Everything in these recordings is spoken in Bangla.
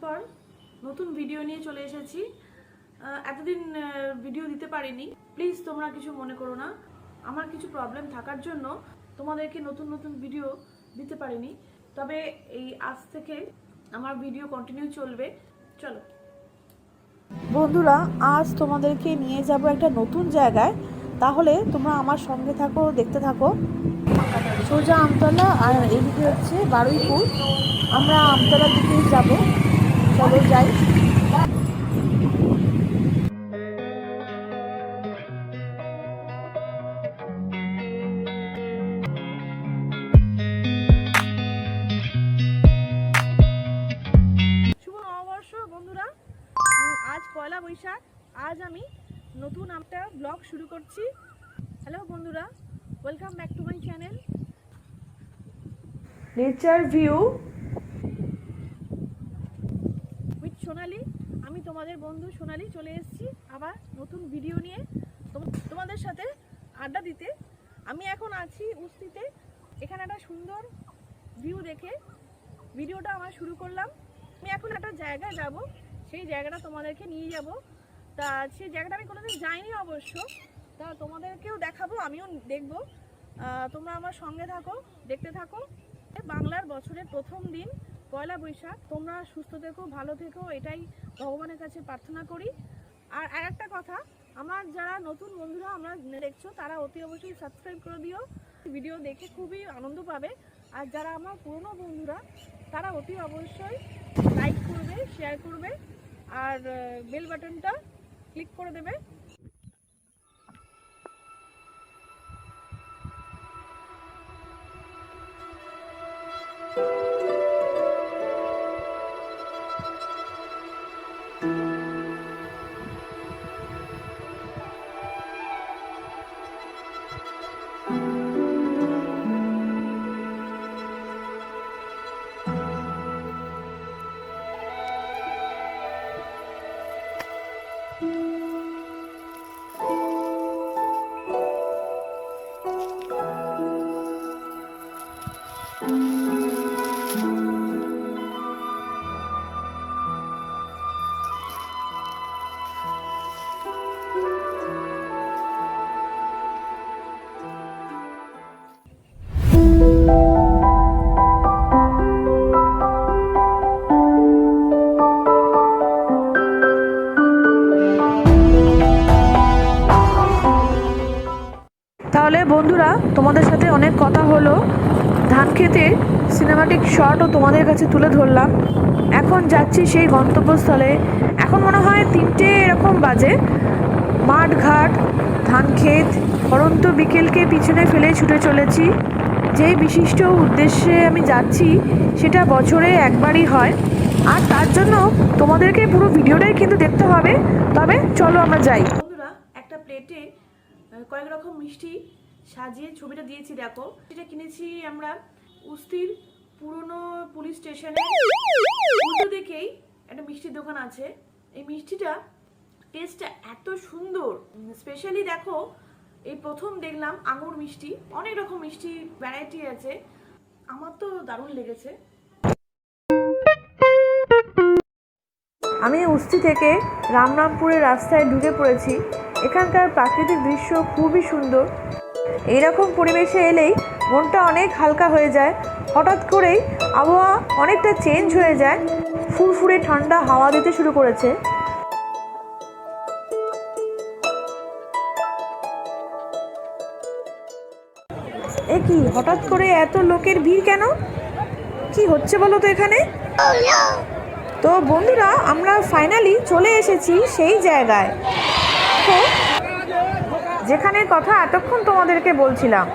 পর নতুন ভিডিও নিয়ে চলে এসেছি। এতদিন ভিডিও দিতে পারিনি, প্লিজ তোমরা কিছু মনে করো না। আমার কিছু প্রবলেম থাকার জন্য তোমাদেরকে নতুন ভিডিও দিতে পারিনি, তবে এই আজ থেকে আমার ভিডিও কন্টিনিউ চলবে। চলো বন্ধুরা, আজ তোমাদেরকে নিয়ে যাব একটা নতুন জায়গায়, তাহলে তোমরা আমার সঙ্গে থাকো, দেখতে থাকো। সোজা আমতলা আর এদিকে হচ্ছে বারুইপুর। আমরা আমতলার দিকেই যাব, চলো যাই। শুভ নববর্ষ বন্ধুরা, আজ পয়লা বৈশাখ। আজ আমি নতুন একটা ব্লগ শুরু করছি। হ্যালো বন্ধুরা, welcome back to my channel nature view with Sonali. আমি তোমাদের বন্ধু সোনালি চলে এসেছি আবার নতুন ভিডিও নিয়ে তোমাদের সাথে আড্ডা দিতে। আমি এখন আছি উস্তিতে। এখানে একটা সুন্দর ভিউ দেখে ভিডিওটা আমার শুরু করলাম। আমি এখন একটা জায়গায় যাব, সেই জায়গাটা তোমাদেরকে নিয়ে যাব। তা সেই জায়গাটা আমি কোনোদিন যাইনি অবশ্য, তা তোমাদেরকেও দেখাবো, আমিও দেখব। তোমরা আমার সঙ্গে থাকো, দেখতে থাকো। বাংলার বছরের প্রথম দিন পয়লা বৈশাখ। তোমরা সুস্থ থেকো, ভালো থেকো, এটাই ভগবানের কাছে প্রার্থনা করি। আর একটা কথা, আমার যারা নতুন বন্ধুরা আমরা দেখছো তারা অতি অবশ্যই সাবস্ক্রাইব করে দিও, ভিডিও দেখে খুবই আনন্দ পাবে। আর যারা আমার পুরনো বন্ধুরা তারা অতি অবশ্যই লাইক করবে, শেয়ার করবে আর বেল বাটনটা ক্লিক করে দেবে। তাহলে বন্ধুরা, তোমাদের সাথে অনেক কথা হলো, ধান ক্ষেতের সিনেমাটিক শটও তোমাদের কাছে তুলে ধরলাম। এখন যাচ্ছি সেই গন্তব্যস্থলে। এখন মনে হয় 3টে এরকম বাজে। মাঠ ঘাট, ধান ক্ষেত, পরন্ত বিকেলকে পিছনে ফেলে ছুটে চলেছি। যেই বিশিষ্ট উদ্দেশ্যে আমি যাচ্ছি সেটা বছরে একবারই হয়, আর তার জন্য তোমাদেরকে পুরো ভিডিওটাই কিন্তু দেখতে হবে। তবে চলো আমরা যাই। বন্ধুরা, একটা প্লেটে কয়েক রকম মিষ্টি সাজিয়ে ছবিটা দিয়েছি, দেখো। এটা কিনেছি আমরা উস্তির পুরনো পুলিশ স্টেশনে উল্টো দিকেই একটা মিষ্টির দোকান আছে। এই মিষ্টিটা টেস্টটা এত সুন্দর, স্পেশালি দেখো এই প্রথম দেখলাম আঙুর মিষ্টি। অনেক রকম মিষ্টি ভ্যারাইটি আছে, আমার তো দারুণ লেগেছে। আমি উস্তি থেকে রামরামপুরের রাস্তায় ঢুকে পড়েছি। এখানকার প্রাকৃতিক দৃশ্য খুবই সুন্দর। এইরকম পরিবেশে এলেই মনটা অনেক হালকা হয়ে যায়। হঠাৎ করেই আবহাওয়া অনেকটা চেঞ্জ হয়ে যায়, ফুরফুরে ঠান্ডা হাওয়া দিতে শুরু করেছে। এ কি, হঠাৎ করে এত লোকের ভিড় কেন? কি হচ্ছে বলো তো এখানে? তো বন্ধুরা, আমরা ফাইনালি চলে এসেছি সেই জায়গায়, তো যেখানে কথা এতক্ষণ তোমাদেরকে বলছিলাম।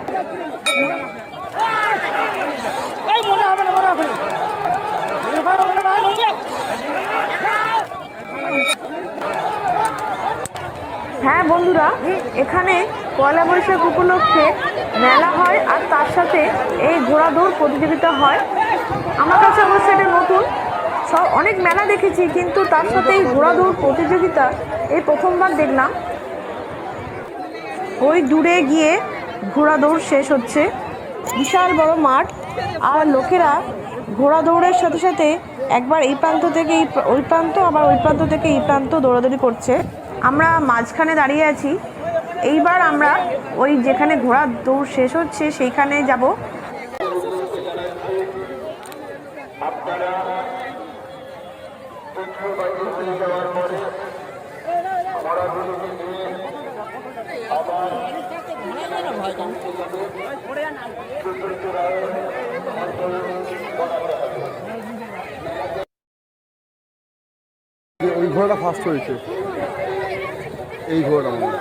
হ্যাঁ বন্ধুরা, এখানে পয়লা বৈশাখ উপলক্ষে মেলা হয়, আর তার সাথে এই ঘোড়া দৌড় প্রতিযোগিতা হয়। আমার কাছে অবশ্যই এটা নতুন। সব অনেক মেলা দেখেছি, কিন্তু তার সাথে এই ঘোড়া দৌড় প্রতিযোগিতা এই প্রথমবার দেখলাম। ওই দূরে গিয়ে ঘোড়া দৌড় শেষ হচ্ছে। বিশাল বড় মাঠ, আর লোকেরা ঘোড়া দৌড়ের সাথে সাথে একবার এই প্রান্ত থেকে ওই প্রান্ত, আবার ওই প্রান্ত থেকে এই প্রান্ত দৌড়াদৌড়ি করছে। আমরা মাঝখানে দাঁড়িয়ে আছি। এইবার আমরা ওই যেখানে ঘোড়ার দৌড় শেষ হচ্ছে সেইখানে যাব। ওই ঘোড়াটা ফার্স্ট হয়েছে, এই ঘোড়াটা মনে হয়।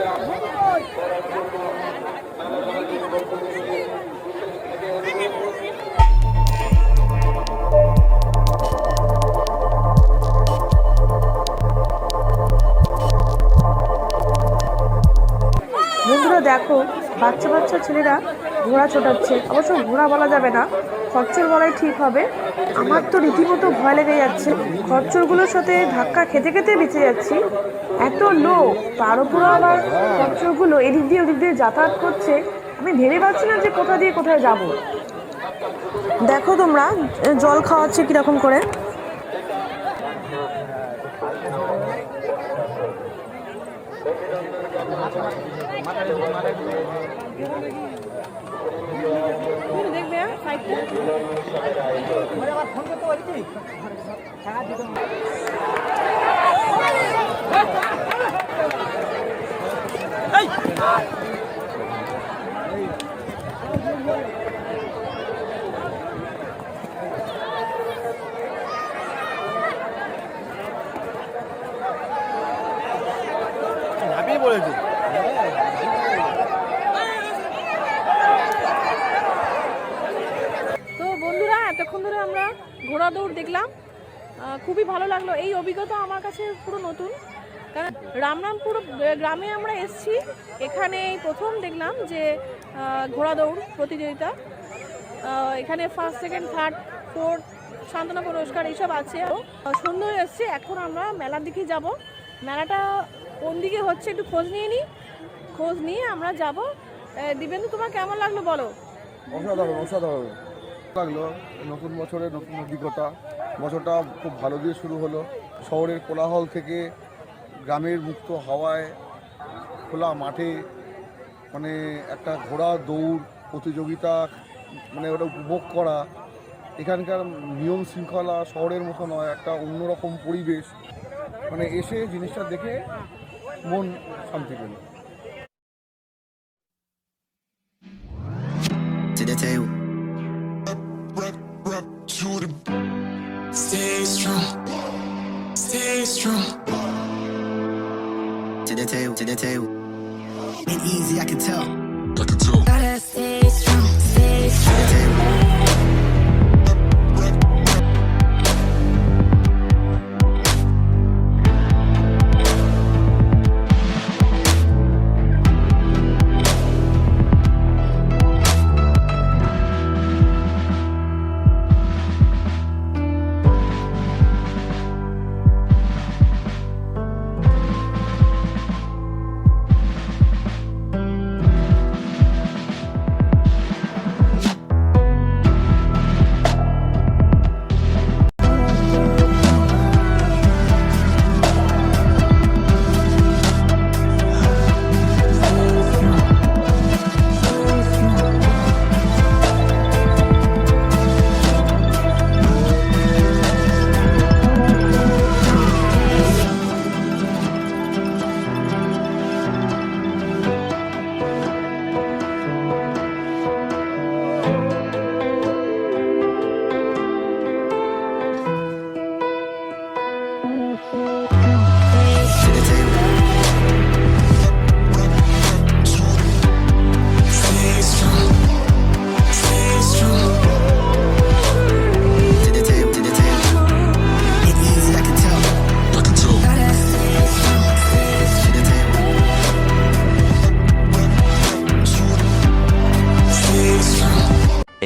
বন্ধুরা দেখো, বাচ্চা বাচ্চা ছেলেরা ঘোড়া ছোটাচ্ছে। অবশ্য ঘোড়া বলা যাবে না, খচ্চর বলাই ঠিক হবে। আমার তো রীতিমতো ভয় লেগে যাচ্ছে। খচ্চরগুলোর সাথে ধাক্কা খেতে খেতে বেঁচে যাচ্ছি। এত লোক, তার উপর আবার খচ্চরগুলো এদিক দিয়ে ওদিক দিয়ে যাতায়াত করছে। আমি ভেবে পাচ্ছি না যে কোথা দিয়ে কোথায় যাব। দেখো তোমরা, জল খাওয়াচ্ছে কিরকম করে। দেখবে বলেছে তো বন্ধুরা, এতক্ষণ ধরে আমরা ঘোড়া দৌড় দেখলাম, খুবই ভালো লাগলো। এই অভিজ্ঞতা আমার কাছে পুরো নতুন, কারণ রামনামপুর গ্রামে আমরা এসেছি, এখানে প্রথম দেখলাম যে ঘোড়া দৌড় প্রতিযোগিতা। এখানে ফার্স্ট, সেকেন্ড, থার্ড, ফোর্থ, সান্ত্বনা পুরস্কার এইসব আছে। সন্ধ্যা হয়ে এসছে, এখন আমরা মেলার দিকে যাব। মেলাটা কোন দিকে হচ্ছে একটু খোঁজ নিয়ে নিই, খোঁজ নিয়ে আমরা যাব। দিবেন্দু, তোমার কেমন লাগলো বলো? অসাধারণ অসাধারণ লাগলো। নতুন বছরের নতুন অভিজ্ঞতা। বছরটা খুব ভালো দিয়ে শুরু হলো। শহরের কোলাহল থেকে গ্রামের মুক্ত হাওয়ায়, খোলা মাঠে, মানে একটা ঘোড়া দৌড় প্রতিযোগিতা, মানে ওটা উপভোগ করা। এখানকার নিয়ম শৃঙ্খলা শহরের মতো নয়, একটা অন্যরকম পরিবেশ। মানে এসে জিনিসটা দেখে মন শান্তি পেল। Stay strong, stay strong. To the tail, to the tail. Ain't easy, I can tell. I can tell. Gotta stay strong, stay strong. To the tail.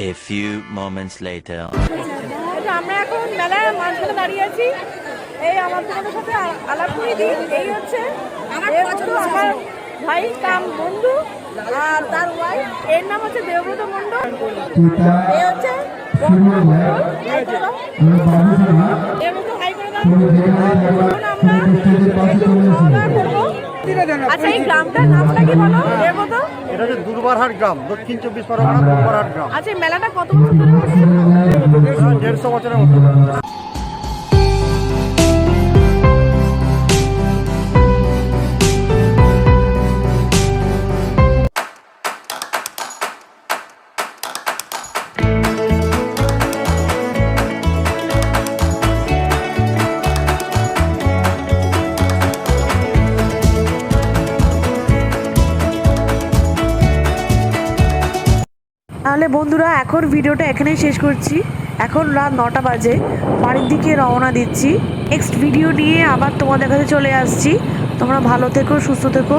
A few moments later. আমরা এখন মেলার মাঝখানে দাঁড়িয়ে আছি। এই আমার তোমাদের সাথে আলাপ করে দিই। এই হচ্ছে আমার ভাই কাম বন্ধু আর তার ওয়াইফ, এর নাম হচ্ছে দেবব্রত মণ্ডল। এই হচ্ছে আচ্ছা, এই গ্রামটার নামটা কি বলো? দেবতো? এটা হচ্ছে দুর্বারহাট গ্রাম, দক্ষিণ 24 পরগনা দুর্বারহাট গ্রাম। আচ্ছা, এই মেলাটা কত বছর ধরে হচ্ছে? 150 বছরের মতো। তাহলে বন্ধুরা, এখন ভিডিওটা এখানেই শেষ করছি। এখন রাত 9টা বাজে, বাড়ির দিকে রওনা দিচ্ছি। নেক্সট ভিডিও নিয়ে আবার তোমাদের কাছে চলে আসছি। তোমরা ভালো থেকো, সুস্থ থেকো।